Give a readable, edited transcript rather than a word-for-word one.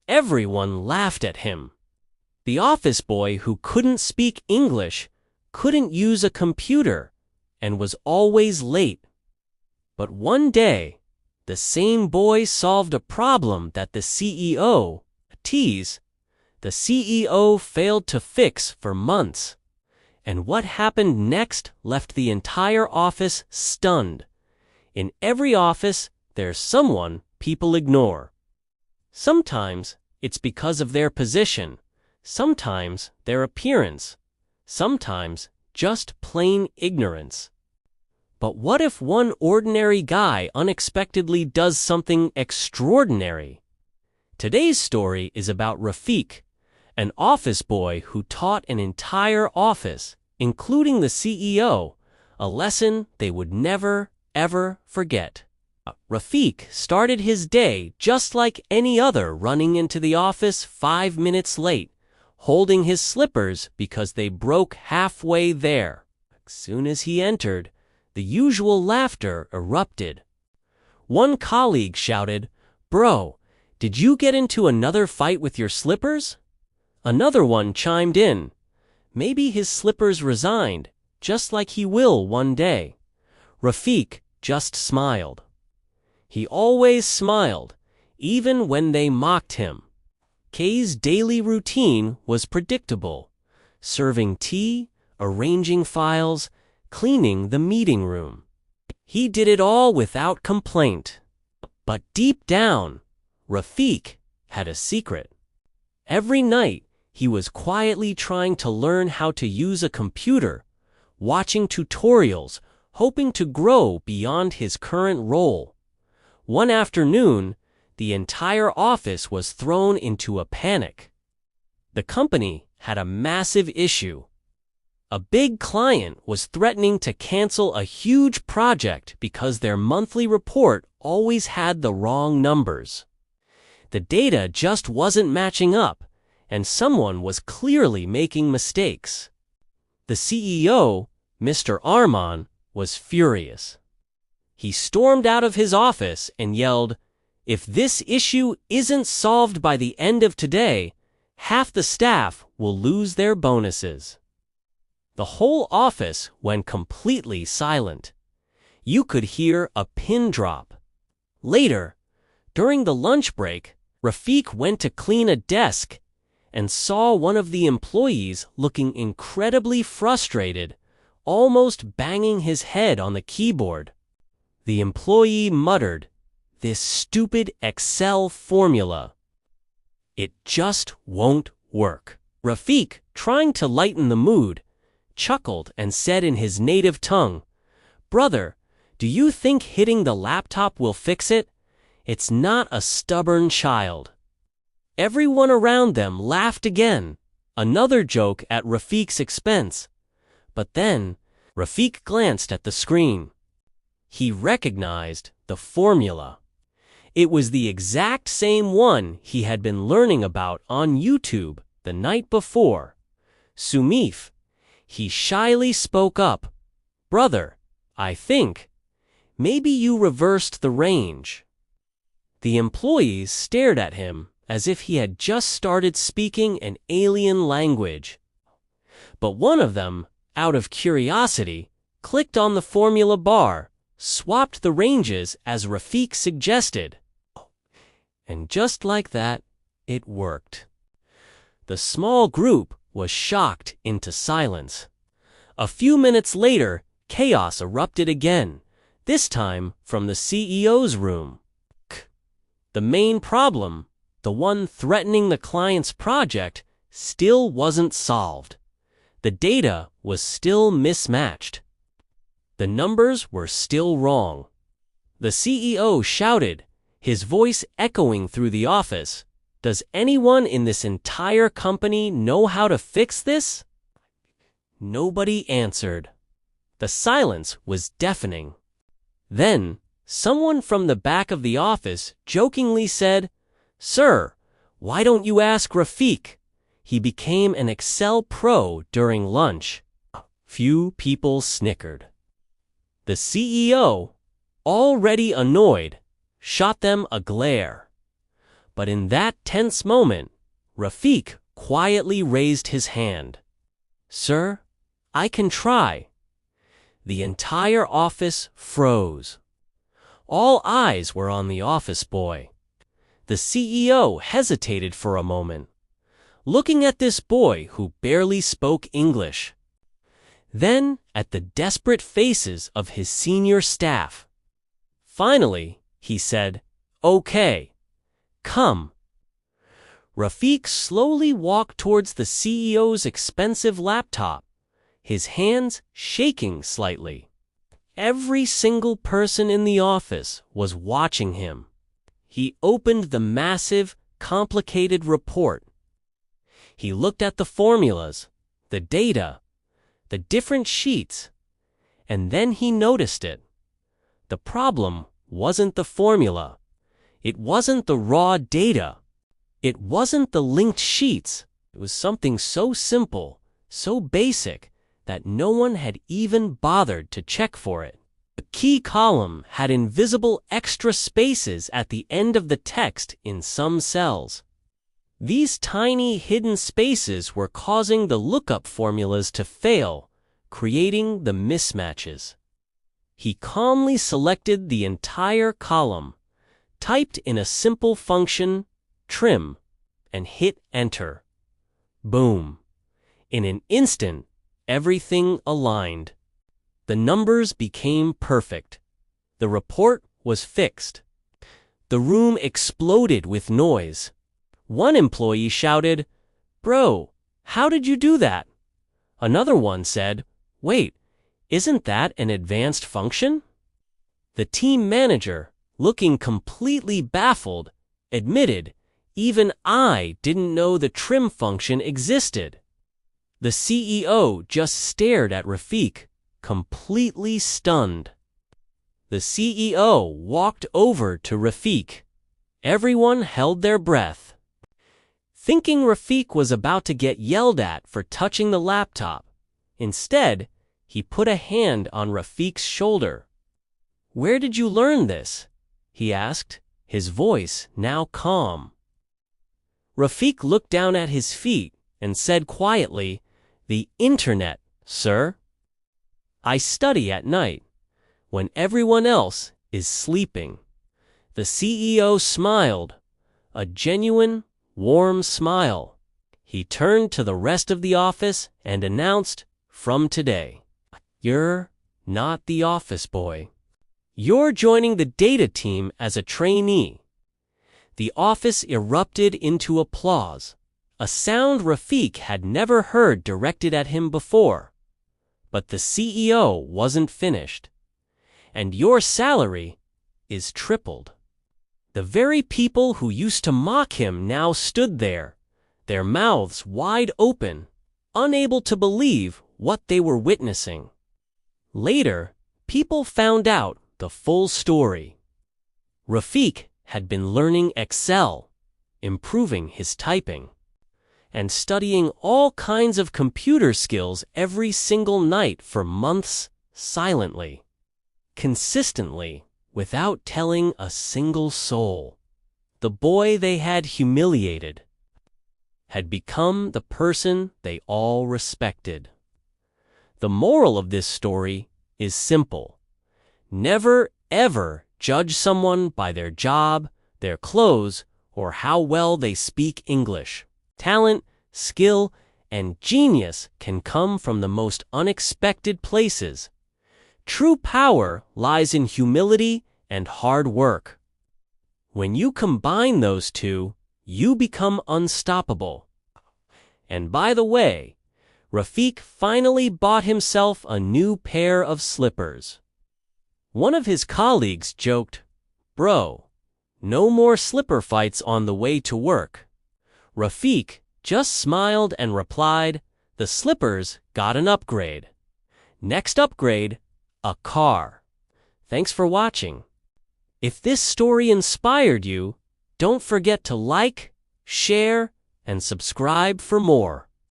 Everyone laughed at him. The office boy who couldn't speak English, couldn't use a computer, and was always late. But one day, the same boy solved a problem that the CEO failed to fix for months. And what happened next left the entire office stunned. In every office, there's someone people ignore. Sometimes it's because of their position, sometimes their appearance, sometimes just plain ignorance. But what if one ordinary guy unexpectedly does something extraordinary? Today's story is about Rafiq, an office boy who taught an entire office, including the CEO, a lesson they would never, ever forget. Rafiq started his day just like any other, running into the office 5 minutes late, holding his slippers because they broke halfway there. As soon as he entered, the usual laughter erupted. One colleague shouted, "Bro, did you get into another fight with your slippers?" Another one chimed in, "Maybe his slippers resigned, just like he will one day." Rafiq just smiled. He always smiled, even when they mocked him. K's daily routine was predictable: serving tea, arranging files, cleaning the meeting room. He did it all without complaint. But deep down, Rafiq had a secret. Every night, he was quietly trying to learn how to use a computer, watching tutorials, hoping to grow beyond his current role. One afternoon, the entire office was thrown into a panic. The company had a massive issue. A big client was threatening to cancel a huge project because their monthly report always had the wrong numbers. The data just wasn't matching up, and someone was clearly making mistakes. The CEO, Mr. Arman, was furious. He stormed out of his office and yelled, "If this issue isn't solved by the end of today, half the staff will lose their bonuses." The whole office went completely silent. You could hear a pin drop. Later, during the lunch break, Rafiq went to clean a desk and saw one of the employees looking incredibly frustrated, almost banging his head on the keyboard. The employee muttered, "This stupid Excel formula. It just won't work." Rafiq, trying to lighten the mood, chuckled and said in his native tongue, "Brother, do you think hitting the laptop will fix it? It's not a stubborn child." Everyone around them laughed again, another joke at Rafiq's expense. But then, Rafiq glanced at the screen. He recognized the formula. It was the exact same one he had been learning about on YouTube the night before. Sumif, he shyly spoke up, "Brother, I think maybe you reversed the range." The employees stared at him as if he had just started speaking an alien language. But one of them, out of curiosity, clicked on the formula bar, swapped the ranges as Rafiq suggested. And just like that, it worked. The small group was shocked into silence. A few minutes later, chaos erupted again, this time from the CEO's room. The main problem, the one threatening the client's project, still wasn't solved. The data was still mismatched. The numbers were still wrong. The CEO shouted, his voice echoing through the office, "Does anyone in this entire company know how to fix this?" Nobody answered. The silence was deafening. Then, someone from the back of the office jokingly said, "Sir, why don't you ask Rafiq? He became an Excel pro during lunch." Few people snickered. The CEO, already annoyed, shot them a glare. But in that tense moment, Rafiq quietly raised his hand. "Sir, I can try." The entire office froze. All eyes were on the office boy. The CEO hesitated for a moment, looking at this boy who barely spoke English. Then at the desperate faces of his senior staff. Finally, he said, "Okay, come." Rafiq slowly walked towards the CEO's expensive laptop, his hands shaking slightly. Every single person in the office was watching him. He opened the massive, complicated report. He looked at the formulas, the data, the different sheets, and then he noticed it. The problem wasn't the formula. It wasn't the raw data. It wasn't the linked sheets. It was something so simple, so basic, that no one had even bothered to check for it. The key column had invisible extra spaces at the end of the text in some cells. These tiny hidden spaces were causing the lookup formulas to fail, creating the mismatches. He calmly selected the entire column, typed in a simple function, trim, and hit enter. Boom! In an instant, everything aligned. The numbers became perfect. The report was fixed. The room exploded with noise. One employee shouted, "Bro, how did you do that?" Another one said, "Wait, isn't that an advanced function?" The team manager, looking completely baffled, admitted, "Even I didn't know the trim function existed." The CEO just stared at Rafiq, completely stunned. The CEO walked over to Rafiq. Everyone held their breath, thinking Rafiq was about to get yelled at for touching the laptop. Instead, he put a hand on Rafiq's shoulder. "Where did you learn this?" he asked, his voice now calm. Rafiq looked down at his feet and said quietly, "The internet, sir. I study at night, when everyone else is sleeping." The CEO smiled, a genuine, warm smile. He turned to the rest of the office and announced, "From today, you're not the office boy. You're joining the data team as a trainee." The office erupted into applause, a sound Rafiq had never heard directed at him before. But the CEO wasn't finished. "And your salary is tripled." The very people who used to mock him now stood there, their mouths wide open, unable to believe what they were witnessing. Later, people found out the full story. Rafiq had been learning Excel, improving his typing, and studying all kinds of computer skills every single night for months silently, consistently, without telling a single soul. The boy they had humiliated had become the person they all respected. The moral of this story is simple. Never, ever judge someone by their job, their clothes, or how well they speak English. Talent, skill, and genius can come from the most unexpected places. True power lies in humility and hard work. When you combine those two, you become unstoppable. And by the way, Rafiq finally bought himself a new pair of slippers. One of his colleagues joked, "Bro, no more slipper fights on the way to work." Rafiq just smiled and replied, "The slippers got an upgrade. Next upgrade, a car." Thanks for watching. If this story inspired you, don't forget to like, share, and subscribe for more.